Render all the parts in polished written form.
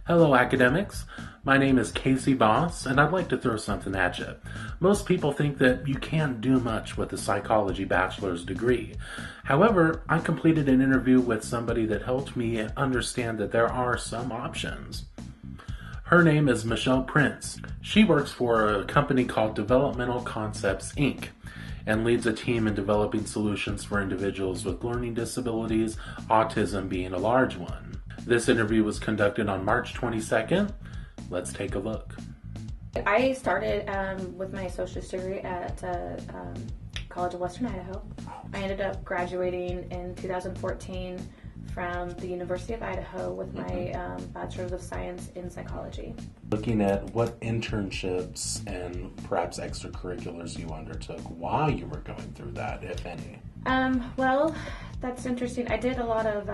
Hello, academics. My name is Casey Boss, and I'd like to throw something at you. Most people think that you can't do much with a psychology bachelor's degree. However, I completed an interview with somebody that helped me understand that there are some options. Her name is Michelle Prince. She works for a company called Developmental Concepts, Inc., and leads a team in developing solutions for individuals with learning disabilities, autism being a large one. This interview was conducted on March 22nd. Let's take a look. I started with my associate's degree at College of Western Idaho. I ended up graduating in 2014 from the University of Idaho with my Bachelor's of Science in Psychology. Looking at what internships and perhaps extracurriculars you undertook while you were going through that, if any. Well, that's interesting. I did a lot of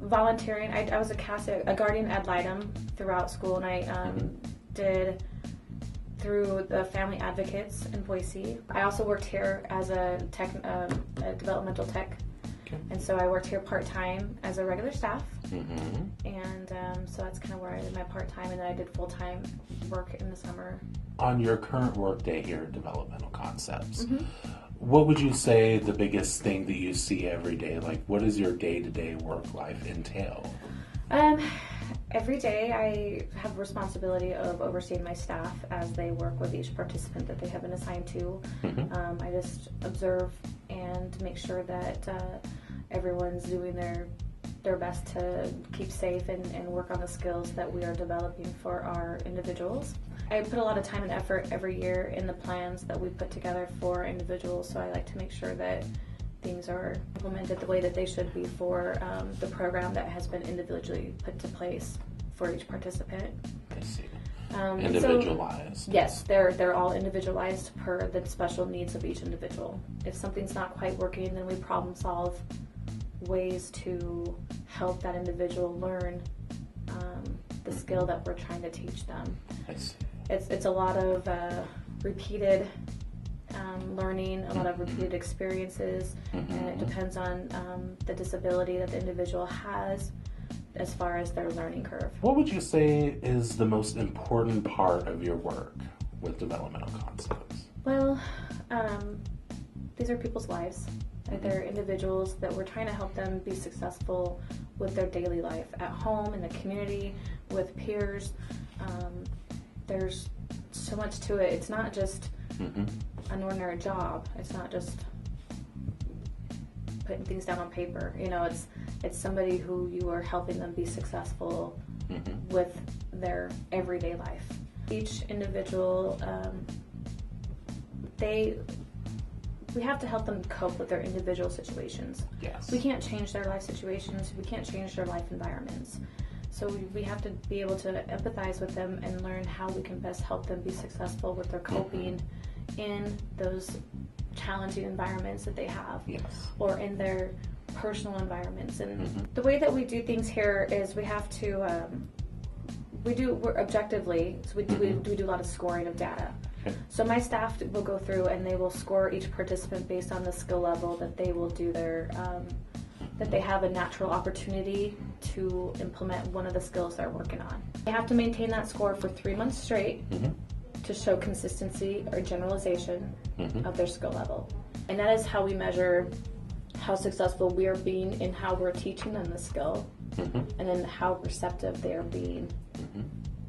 volunteering. I was a guardian ad litem throughout school, and I did through the Family Advocates in Boise. I also worked here as a developmental tech. Okay. And so I worked here part-time as a regular staff, and so that's kind of where I did my part-time, and then I did full-time work in the summer. On your current work day here at Developmental Concepts, what would you say the biggest thing that you see every day? Like, what does your day-to-day work life entail? Every day I have responsibility of overseeing my staff as they work with each participant that they have been assigned to. I just observe and make sure that everyone's doing their best to keep safe and work on the skills that we are developing for our individuals. I put a lot of time and effort every year in the plans that we put together for individuals, so I like to make sure that things are implemented the way that they should be for the program that has been individually put to place for each participant. I see. Individualized. So, yes, they're all individualized per the special needs of each individual. If something's not quite working, then we problem solve ways to help that individual learn the skill that we're trying to teach them. I see. It's a lot of repeated learning, a lot of repeated experiences, and it depends on the disability that the individual has as far as their learning curve. What would you say is the most important part of your work with Developmental Concepts? Well, these are people's lives. They're individuals that we're trying to help them be successful with their daily life, at home, in the community, with peers. There's so much to it. It's not just an ordinary job. It's not just putting things down on paper. You know, it's somebody who you are helping them be successful with their everyday life. Each individual, we have to help them cope with their individual situations. Yes. We can't change their life situations. We can't change their life environments. So we have to be able to empathize with them and learn how we can best help them be successful with their coping in those challenging environments that they have, or in their personal environments. And the way that we do things here is we have to, we're objectively, so we do a lot of scoring of data. So my staff will go through and they will score each participant based on the skill level that they will do that they have a natural opportunity to implement one of the skills they're working on. They have to maintain that score for 3 months straight to show consistency or generalization of their skill level. And that is how we measure how successful we are being in how we're teaching them the skill, and then how receptive they are being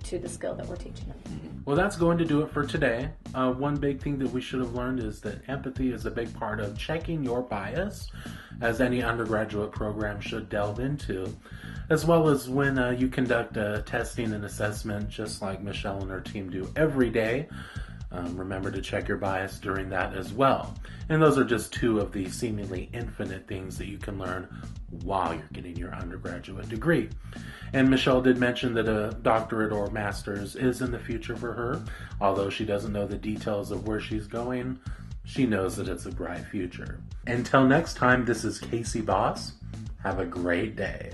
to the skill that we're teaching them. Well, that's going to do it for today. One big thing that we should have learned is that empathy is a big part of checking your bias, as any undergraduate program should delve into, as well as when you conduct testing and assessment, just like Michelle and her team do every day. Remember to check your bias during that as well. And those are just two of the seemingly infinite things that you can learn while you're getting your undergraduate degree. And Michelle did mention that a doctorate or master's is in the future for her. Although she doesn't know the details of where she's going, she knows that it's a bright future. Until next time, this is Casey Boss. Have a great day.